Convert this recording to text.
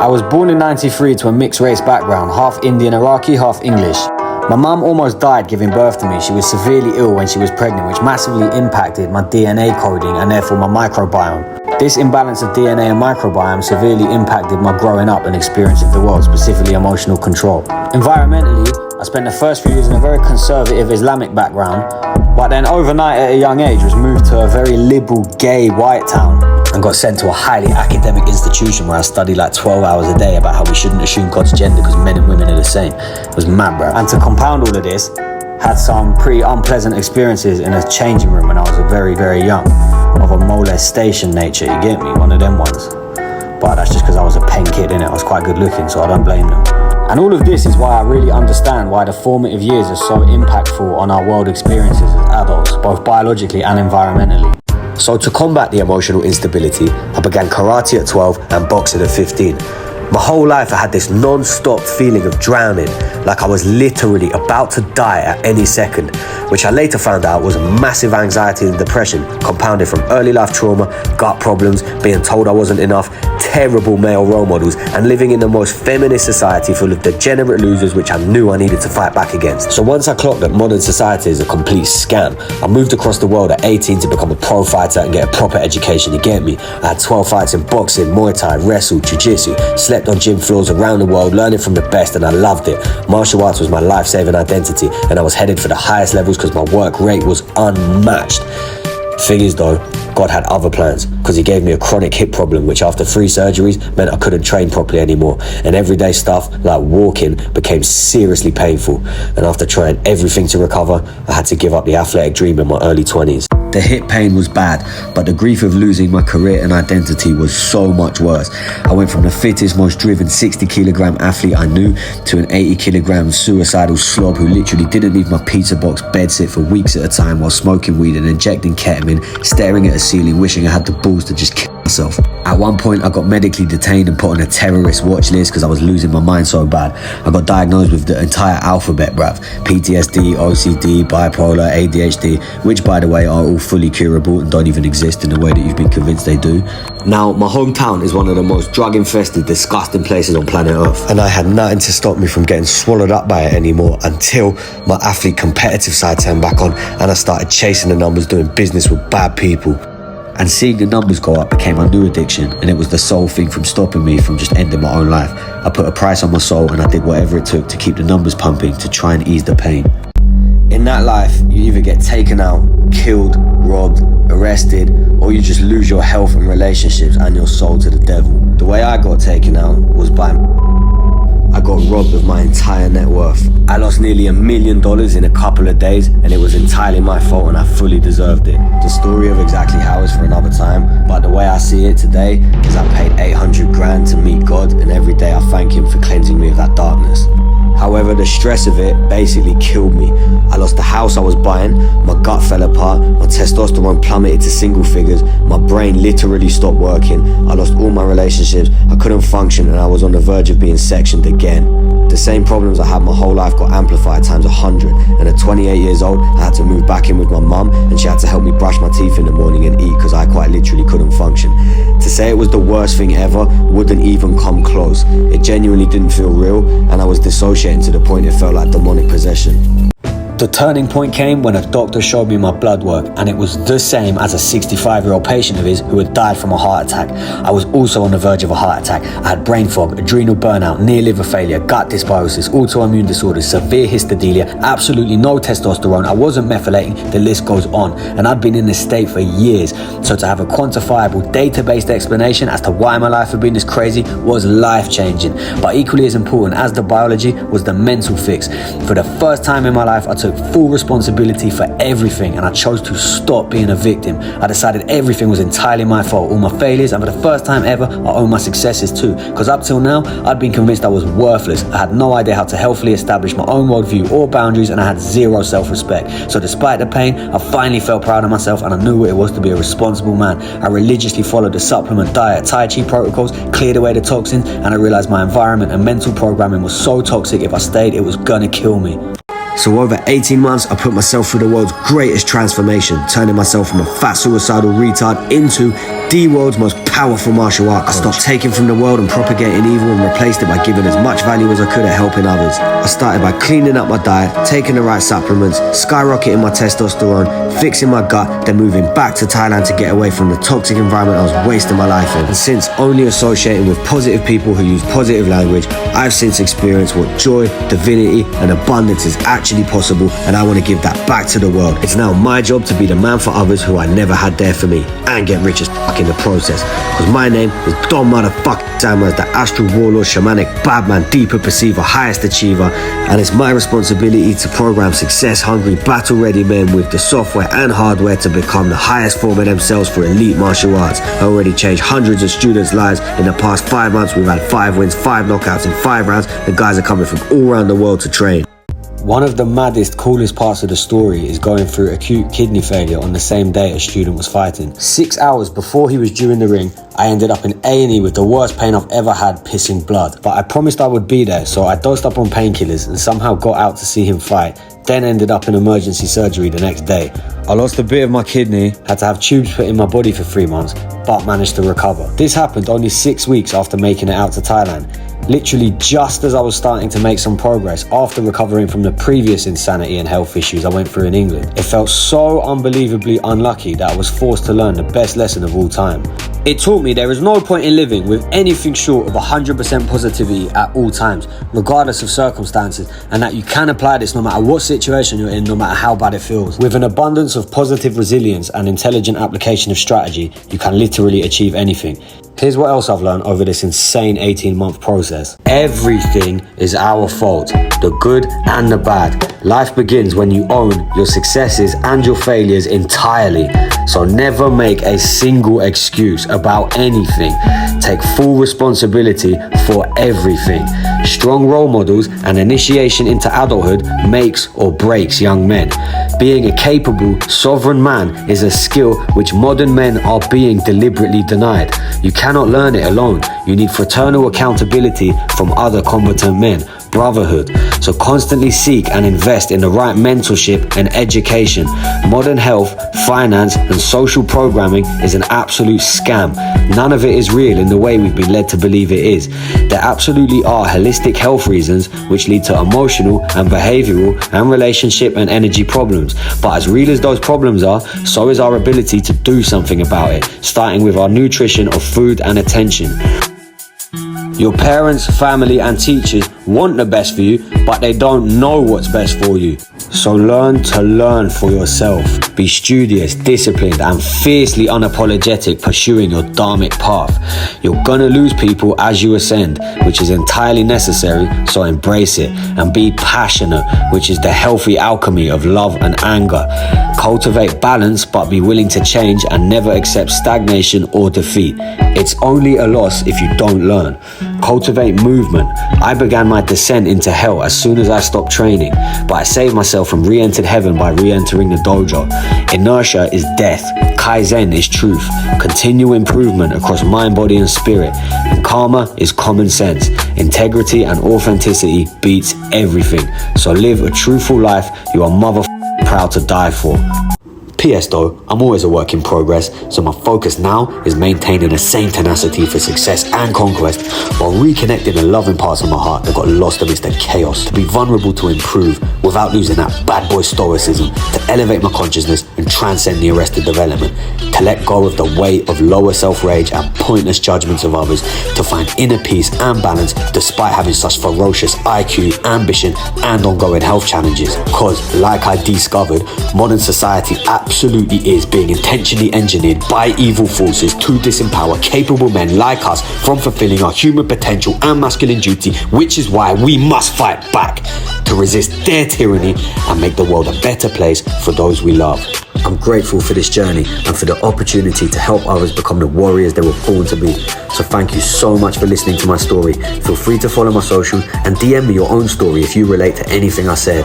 I was born in '93 to a mixed race background, half Indian Iraqi, half English. My mum almost died giving birth to me. She was severely ill when she was pregnant, which massively impacted my DNA coding and therefore my microbiome. This imbalance of DNA and microbiome severely impacted my growing up and experience of the world, specifically emotional control. Environmentally, I spent the first few years in a very conservative Islamic background, but then overnight at a young age was moved to a very liberal, gay, white town and got sent to a highly academic institution where I studied like 12 hours a day about how we shouldn't assume God's gender because men and women are the same. It was mad, bro. And to compound all of this, had some pretty unpleasant experiences in a changing room when I was very, very young, of a molestation nature, you get me? One of them ones. But that's just because I was a pen kid, innit? I was quite good looking, so I don't blame them. And all of this is why I really understand why the formative years are so impactful on our world experiences as adults, both biologically and environmentally. So to combat the emotional instability, I began karate at 12 and boxing at 15. My whole life I had this non-stop feeling of drowning, like I was literally about to die at any second, which I later found out was massive anxiety and depression, compounded from early life trauma, gut problems, being told I wasn't enough, terrible male role models, and living in the most feminist society full of degenerate losers, which I knew I needed to fight back against. So once I clocked that modern society is a complete scam, I moved across the world at 18 to become a pro fighter and get a proper education, you get me? I had 12 fights in boxing, Muay Thai, wrestle, jiu-jitsu, slept on gym floors around the world, learning from the best, and I loved it. Martial arts was my life-saving identity, and I was headed for the highest levels because my work rate was unmatched. Thing is though, God had other plans, because he gave me a chronic hip problem, which after 3 surgeries meant I couldn't train properly anymore, and everyday stuff like walking became seriously painful, and after trying everything to recover, I had to give up the athletic dream in my early 20s. The hip pain was bad, but the grief of losing my career and identity was so much worse. I went from the fittest, most driven 60-kilogram athlete I knew to an 80-kilogram suicidal slob who literally didn't leave my pizza box bedsit for weeks at a time while smoking weed and injecting ketamine, staring at a ceiling, wishing I had the balls to just kill myself. At one point, I got medically detained and put on a terrorist watch list because I was losing my mind so bad. I got diagnosed with the entire alphabet, bruv. PTSD, OCD, bipolar, ADHD, which by the way are all fully curable and don't even exist in the way that you've been convinced they do. Now, my hometown is one of the most drug-infested, disgusting places on planet Earth, and I had nothing to stop me from getting swallowed up by it anymore until my athlete competitive side turned back on and I started chasing the numbers, doing business with bad people. And seeing the numbers go up became my new addiction, and it was the sole thing from stopping me from just ending my own life. I put a price on my soul and I did whatever it took to keep the numbers pumping to try and ease the pain. In that life, you either get taken out, killed, robbed, arrested, or you just lose your health and relationships and your soul to the devil. The way I got taken out was by I got robbed of my entire net worth. I lost nearly $1 million in a couple of days, and it was entirely my fault and I fully deserved it. The story of exactly how is for another time, but the way I see it today is I paid 800 grand to meet God, and every day I thank him for cleansing me of that darkness. However, the stress of it basically killed me. I lost the house I was buying, my gut fell apart, my testosterone plummeted to single figures, my brain literally stopped working, I lost all my relationships, I couldn't function, and I was on the verge of being sectioned again. The same problems I had my whole life got amplified times 100, and at 28 years old, I had to move back in with my mum, and she had to help me brush my teeth in the morning and eat because I quite literally couldn't function. To say it was the worst thing ever wouldn't even come close. It genuinely didn't feel real, and I was dissociating to the point it felt like demonic possession. The turning point came when a doctor showed me my blood work, and it was the same as a 65-year-old patient of his who had died from a heart attack. I was also on the verge of a heart attack. I had brain fog, adrenal burnout, near liver failure, gut dysbiosis, autoimmune disorders, severe histodelia, absolutely no testosterone, I wasn't methylating, the list goes on, and I'd been in this state for years. So to have a quantifiable, data-based explanation as to why my life had been this crazy was life-changing. But equally as important as the biology was the mental fix. For the first time in my life, I took full responsibility for everything, and I chose to stop being a victim. I decided everything was entirely my fault, all my failures, and for the first time ever, I own my successes too. Because up till now, I'd been convinced I was worthless. I had no idea how to healthily establish my own worldview or boundaries, and I had zero self-respect. So despite the pain, I finally felt proud of myself, and I knew what it was to be a responsible man. I religiously followed the supplement diet, Tai Chi protocols, cleared away the toxins, and I realized my environment and mental programming was so toxic, if I stayed, it was gonna kill me. So over 18 months, I put myself through the world's greatest transformation, turning myself from a fat suicidal retard into the world's most powerful martial art coach. I stopped taking from the world and propagating evil and replaced it by giving as much value as I could at helping others. I started by cleaning up my diet, taking the right supplements, skyrocketing my testosterone, fixing my gut, then moving back to Thailand to get away from the toxic environment I was wasting my life in. And since only associating with positive people who use positive language, I've since experienced what joy, divinity, and abundance is actually possible, and I want to give that back to the world. It's now my job to be the man for others who I never had there for me, and get rich as fuck in the process. Because my name is Don Motherfucking Samurai, the astral warlord, shamanic badman, deeper perceiver, highest achiever, and it's my responsibility to program success-hungry, battle-ready men with the software and hardware to become the highest form of themselves for elite martial arts. I already changed hundreds of students' lives. In the past 5 months, we've had 5 wins, 5 knockouts in 5 rounds. The guys are coming from all around the world to train. One of the maddest, coolest parts of the story is going through acute kidney failure on the same day a student was fighting. 6 hours before he was due in the ring, I ended up in A&E with the worst pain I've ever had, pissing blood. But I promised I would be there, so I dosed up on painkillers and somehow got out to see him fight, then ended up in emergency surgery the next day. I lost a bit of my kidney, had to have tubes put in my body for 3 months, but managed to recover. This happened only 6 weeks after making it out to Thailand. Literally just as I was starting to make some progress after recovering from the previous insanity and health issues I went through in England. It felt so unbelievably unlucky that I was forced to learn the best lesson of all time. It taught me there is no point in living with anything short of 100% positivity at all times, regardless of circumstances, and that you can apply this no matter what situation you're in, no matter how bad it feels. With an abundance of positive resilience and intelligent application of strategy, you can literally achieve anything. Here's what else I've learned over this insane 18-month process. Everything is our fault, the good and the bad. Life begins when you own your successes and your failures entirely. So never make a single excuse about anything. Take full responsibility for everything. Strong role models and initiation into adulthood makes or breaks young men. Being a capable, sovereign man is a skill which modern men are being deliberately denied. You cannot learn it alone. You need fraternal accountability from other competent men. Brotherhood. So constantly seek and invest in the right mentorship and education. Modern health, finance, and social programming is an absolute scam. None of it is real in the way we've been led to believe it is. There absolutely are holistic health reasons which lead to emotional and behavioral and relationship and energy problems. But as real as those problems are, so is our ability to do something about it, starting with our nutrition of food and attention. Your parents, family, and teachers want the best for you, but they don't know what's best for you. So learn to learn for yourself. Be studious, disciplined, and fiercely unapologetic pursuing your dharmic path. You're gonna lose people as you ascend, which is entirely necessary, so embrace it. And be passionate, which is the healthy alchemy of love and anger. Cultivate balance, but be willing to change and never accept stagnation or defeat. It's only a loss if you don't learn. Cultivate movement. I began my descent into hell as soon as I stopped training, but I saved myself from re-entered heaven by re-entering the dojo. Inertia is death. Kaizen is truth. Continual improvement across mind, body, and spirit. And karma is common sense. Integrity and authenticity beats everything. So live a truthful life you are proud to die for. P.S. though, I'm always a work in progress, so my focus now is maintaining the same tenacity for success and conquest while reconnecting the loving parts of my heart that got lost amidst the chaos, to be vulnerable to improve without losing that bad boy stoicism, to elevate my consciousness and transcend the arrested development, to let go of the weight of lower self-rage and pointless judgments of others, to find inner peace and balance despite having such ferocious IQ, ambition and ongoing health challenges. Cause, like I discovered, modern society absolutely is being intentionally engineered by evil forces to disempower capable men like us from fulfilling our human potential and masculine duty, which is why we must fight back to resist their tyranny and make the world a better place for those we love. I'm grateful for this journey and for the opportunity to help others become the warriors they were born to be. So thank you so much for listening to my story. Feel free to follow my social and DM me your own story if you relate to anything I said.